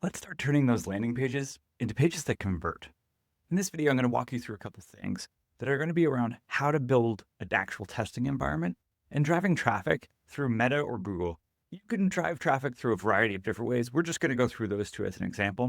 Let's start turning those landing pages into pages that convert. In this video, I'm going to walk you through a couple things that are going to be around how to build an actual testing environment and driving traffic through Meta or Google. You can drive traffic through a variety of different ways. We're just going to go through those two as an example.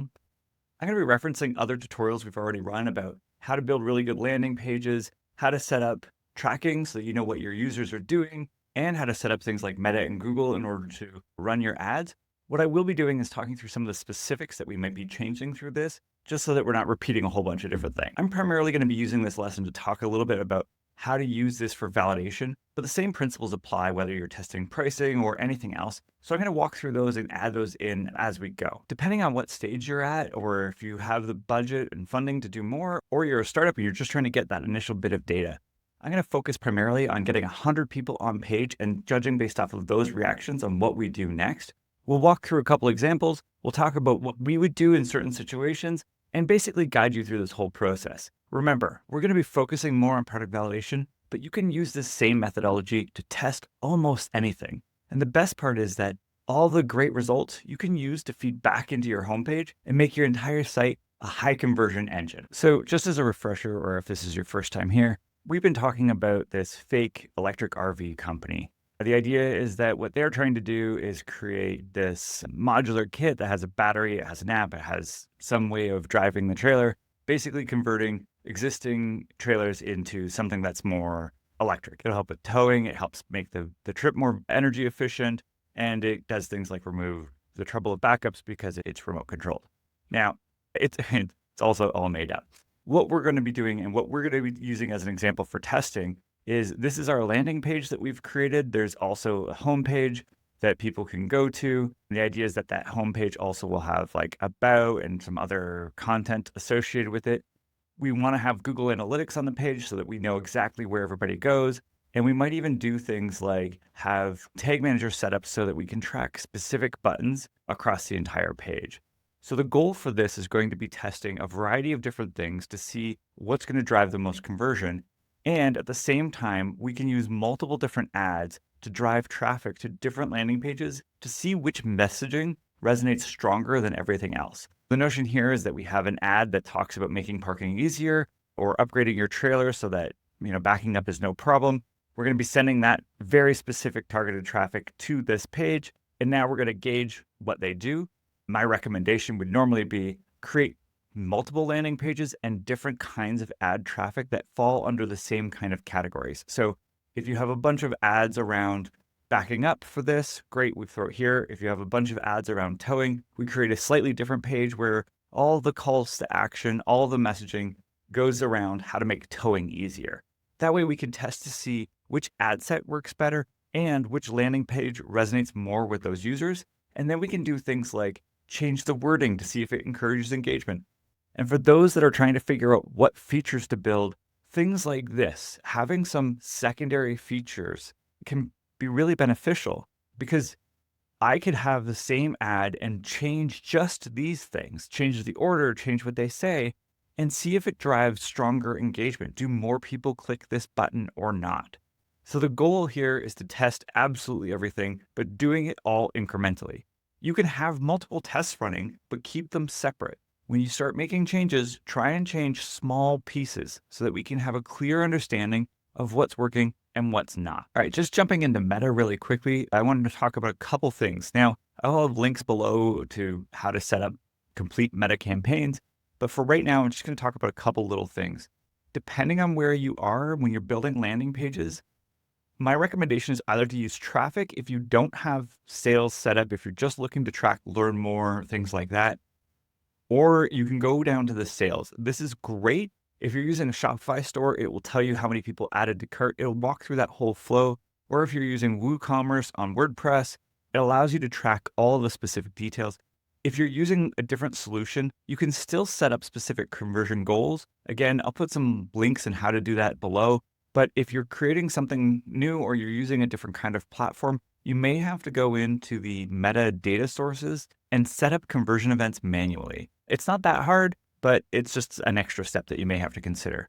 I'm going to be referencing other tutorials we've already run about how to build really good landing pages, how to set up tracking so that you know what your users are doing, and how to set up things like Meta and Google in order to run your ads. What I will be doing is talking through some of the specifics that we might be changing through this, just so that we're not repeating a whole bunch of different things. I'm primarily going to be using this lesson to talk a little bit about how to use this for validation, but the same principles apply whether you're testing pricing or anything else. So I'm going to walk through those and add those in as we go. Depending on what stage you're at, or if you have the budget and funding to do more, or you're a startup and you're just trying to get that initial bit of data, I'm going to focus primarily on getting 100 people on page and judging based off of those reactions on what we do next. We'll walk through a couple examples. We'll talk about what we would do in certain situations and basically guide you through this whole process. Remember, we're going to be focusing more on product validation, but you can use this same methodology to test almost anything. And the best part is that all the great results you can use to feed back into your homepage and make your entire site a high conversion engine. So just as a refresher, or if this is your first time here, we've been talking about this fake electric RV company. The idea is that what they're trying to do is create this modular kit that has a battery, it has an app, it has some way of driving the trailer, basically converting existing trailers into something that's more electric. It'll help with towing, it helps make the trip more energy efficient, and it does things like remove the trouble of backups because it's remote controlled. Now, it's also all made up. What we're going to be doing and what we're going to be using as an example for testing is this is our landing page that we've created. There's also a home page that people can go to. And the idea is that that home page also will have like about and some other content associated with it. We want to have Google Analytics on the page so that we know exactly where everybody goes. And we might even do things like have Tag Manager set up so that we can track specific buttons across the entire page. So the goal for this is going to be testing a variety of different things to see what's going to drive the most conversion. And at the same time, we can use multiple different ads to drive traffic to different landing pages to see which messaging resonates stronger than everything else. The notion here is that we have an ad that talks about making parking easier or upgrading your trailer so that, backing up is no problem. We're going to be sending that very specific targeted traffic to this page. And now we're going to gauge what they do. My recommendation would normally be create multiple landing pages and different kinds of ad traffic that fall under the same kind of categories. So if you have a bunch of ads around backing up for this, great, we throw it here. If you have a bunch of ads around towing, we create a slightly different page where all the calls to action, all the messaging goes around how to make towing easier. That way we can test to see which ad set works better and which landing page resonates more with those users. And then we can do things like change the wording to see if it encourages engagement. And for those that are trying to figure out what features to build, things like this, having some secondary features can be really beneficial because I could have the same ad and change just these things, change the order, change what they say, and see if it drives stronger engagement. Do more people click this button or not? So the goal here is to test absolutely everything, but doing it all incrementally. You can have multiple tests running, but keep them separate. When you start making changes, try and change small pieces so that we can have a clear understanding of what's working and what's not. All right, just jumping into Meta really quickly, I wanted to talk about a couple things. Now, I'll have links below to how to set up complete Meta campaigns, but for right now, I'm just going to talk about a couple little things. Depending on where you are when you're building landing pages, my recommendation is either to use traffic if you don't have sales set up, if you're just looking to track, learn more, things like that, or you can go down to the sales. This is great. If you're using a Shopify store, it will tell you how many people added to cart. It'll walk through that whole flow. Or if you're using WooCommerce on WordPress, it allows you to track all of the specific details. If you're using a different solution, you can still set up specific conversion goals. Again, I'll put some links on how to do that below. But if you're creating something new or you're using a different kind of platform, you may have to go into the Meta data sources and set up conversion events manually. It's not that hard, but it's just an extra step that you may have to consider.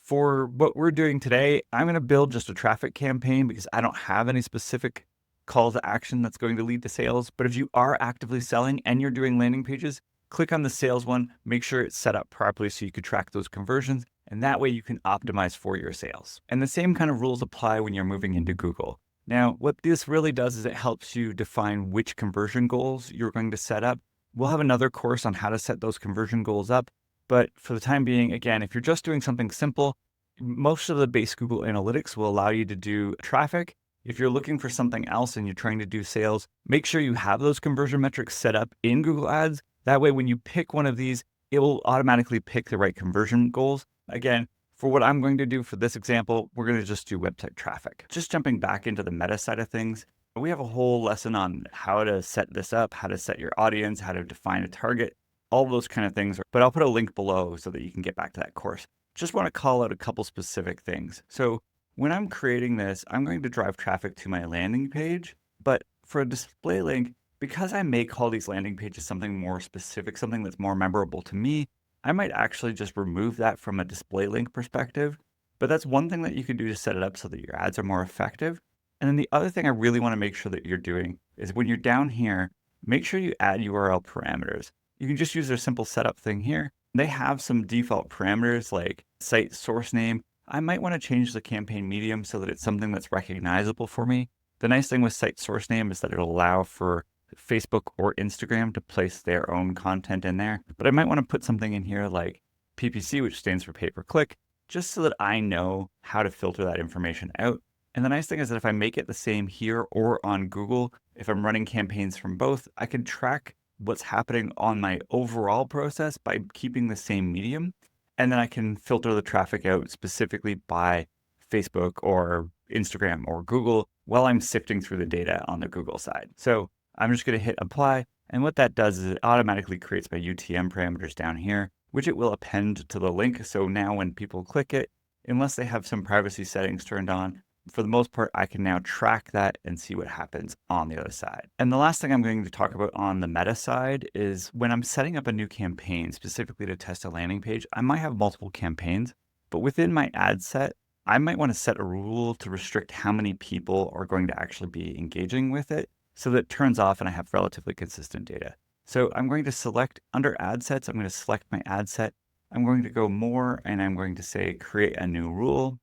For what we're doing today, I'm going to build just a traffic campaign because I don't have any specific call to action that's going to lead to sales. But if you are actively selling and you're doing landing pages, click on the sales one, make sure it's set up properly so you can track those conversions. And that way you can optimize for your sales. And the same kind of rules apply when you're moving into Google. Now, what this really does is it helps you define which conversion goals you're going to set up. We'll have another course on how to set those conversion goals up. But for the time being, again, if you're just doing something simple, most of the base Google Analytics will allow you to do traffic. If you're looking for something else and you're trying to do sales, make sure you have those conversion metrics set up in Google Ads. That way, when you pick one of these, it will automatically pick the right conversion goals. Again, for what I'm going to do for this example, we're going to just do website traffic. Just jumping back into the meta side of things, we have a whole lesson on how to set this up, how to set your audience, how to define a target, all those kind of things. But I'll put a link below so that you can get back to that course. Just want to call out a couple specific things. So when I'm creating this, I'm going to drive traffic to my landing page. But for a display link, because I may call these landing pages something more specific, something that's more memorable to me, I might actually just remove that from a display link perspective. But that's one thing that you can do to set it up so that your ads are more effective. And then the other thing I really want to make sure that you're doing is when you're down here, make sure you add URL parameters. You can just use their simple setup thing here. They have some default parameters like site source name. I might want to change the campaign medium so that it's something that's recognizable for me. The nice thing with site source name is that it'll allow for Facebook or Instagram to place their own content in there. But I might want to put something in here like PPC, which stands for pay per click, just so that I know how to filter that information out. And the nice thing is that if I make it the same here or on Google, if I'm running campaigns from both, I can track what's happening on my overall process by keeping the same medium. And then I can filter the traffic out specifically by Facebook or Instagram or Google while I'm sifting through the data on the Google side. So I'm just going to hit apply. And what that does is it automatically creates my UTM parameters down here, which it will append to the link. So now when people click it, unless they have some privacy settings turned on, for the most part, I can now track that and see what happens on the other side. And the last thing I'm going to talk about on the meta side is when I'm setting up a new campaign, specifically to test a landing page, I might have multiple campaigns, but within my ad set, I might want to set a rule to restrict how many people are going to actually be engaging with it so that it turns off and I have relatively consistent data. So I'm going to select under ad sets, I'm going to select my ad set. I'm going to go more and I'm going to say create a new rule.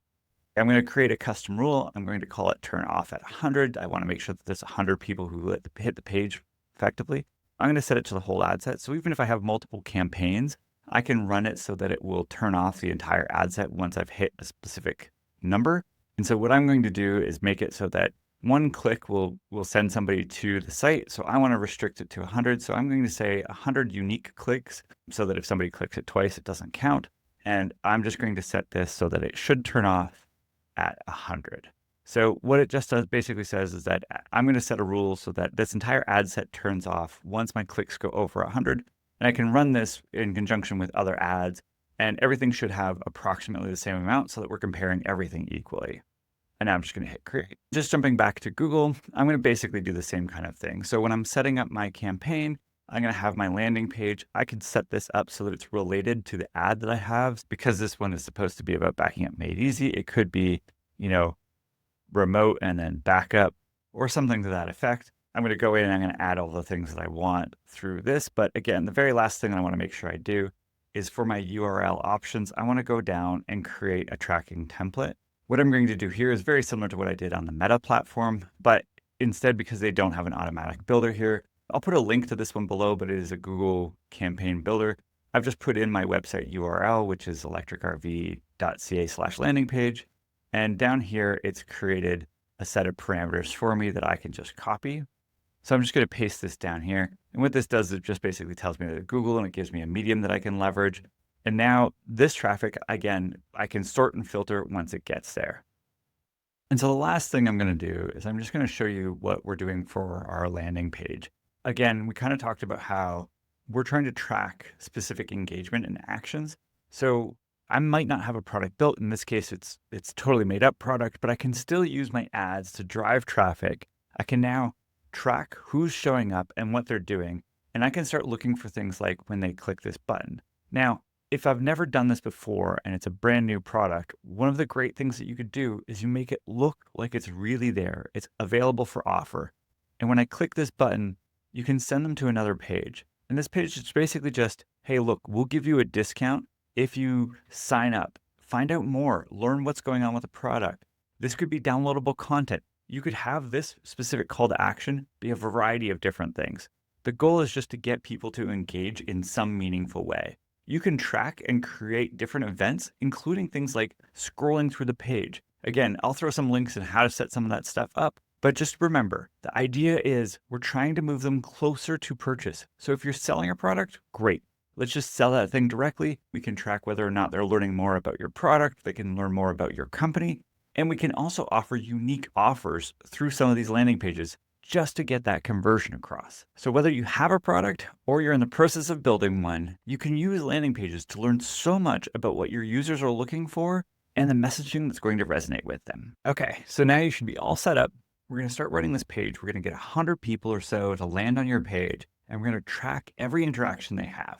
I'm going to create a custom rule. I'm going to call it turn off at 100. I want to make sure that there's 100 people who hit the page effectively. I'm going to set it to the whole ad set. So even if I have multiple campaigns, I can run it so that it will turn off the entire ad set once I've hit a specific number. And so what I'm going to do is make it so that one click will send somebody to the site. So I want to restrict it to 100. So I'm going to say 100 unique clicks so that if somebody clicks it twice, it doesn't count. And I'm just going to set this so that it should turn off at 100. So what it just does basically says is that I'm going to set a rule so that this entire ad set turns off once my clicks go over 100. And I can run this in conjunction with other ads and everything should have approximately the same amount so that we're comparing everything equally. And now I'm just going to hit create. Just jumping back to Google, I'm going to basically do the same kind of thing. So when I'm setting up my campaign, I'm going to have my landing page. I can set this up so that it's related to the ad that I have. Because this one is supposed to be about backing up made easy, it could be, remote and then backup or something to that effect. I'm going to go in and I'm going to add all the things that I want through this. But again, the very last thing I want to make sure I do is for my URL options, I want to go down and create a tracking template. What I'm going to do here is very similar to what I did on the Meta platform, but instead, because they don't have an automatic builder here, I'll put a link to this one below, but it is a Google campaign builder. I've just put in my website URL, which is electricrv.ca/landing page. And down here, it's created a set of parameters for me that I can just copy. So I'm just going to paste this down here. And what this does is it just basically tells me that it's Google and it gives me a medium that I can leverage. And now this traffic, again, I can sort and filter once it gets there. And so the last thing I'm going to do is I'm just going to show you what we're doing for our landing page. Again, we kind of talked about how we're trying to track specific engagement and actions. So I might not have a product built. In this case, it's totally made up product, but I can still use my ads to drive traffic. I can now track who's showing up and what they're doing. And I can start looking for things like when they click this button. Now, if I've never done this before and it's a brand new product, one of the great things that you could do is you make it look like it's really there. It's available for offer. And when I click this button, you can send them to another page. And this page is basically just, hey, look, we'll give you a discount if you sign up. Find out more, learn what's going on with the product. This could be downloadable content. You could have this specific call to action be a variety of different things. The goal is just to get people to engage in some meaningful way. You can track and create different events, including things like scrolling through the page. Again, I'll throw some links on how to set some of that stuff up. But just remember, the idea is we're trying to move them closer to purchase. So if you're selling a product, great. Let's just sell that thing directly. We can track whether or not they're learning more about your product. They can learn more about your company. And we can also offer unique offers through some of these landing pages just to get that conversion across. So whether you have a product or you're in the process of building one, you can use landing pages to learn so much about what your users are looking for and the messaging that's going to resonate with them. Okay, so now you should be all set up. We're going to start running this page. We're going to get 100 people or so to land on your page, and we're going to track every interaction they have.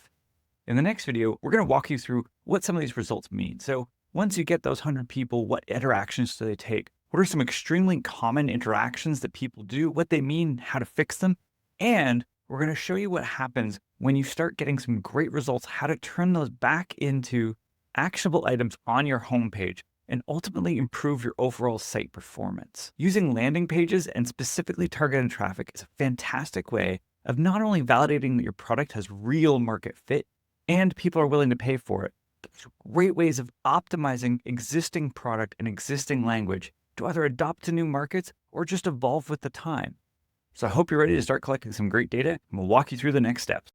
In the next video, we're going to walk you through what some of these results mean. So once you get those 100 people, what interactions do they take? What are some extremely common interactions that people do? What they mean, how to fix them? And we're going to show you what happens when you start getting some great results, how to turn those back into actionable items on your homepage and ultimately improve your overall site performance. Using landing pages and specifically targeted traffic is a fantastic way of not only validating that your product has real market fit and people are willing to pay for it, but there's great ways of optimizing existing product and existing language to either adopt to new markets or just evolve with the time. So I hope you're ready to start collecting some great data, and we'll walk you through the next steps.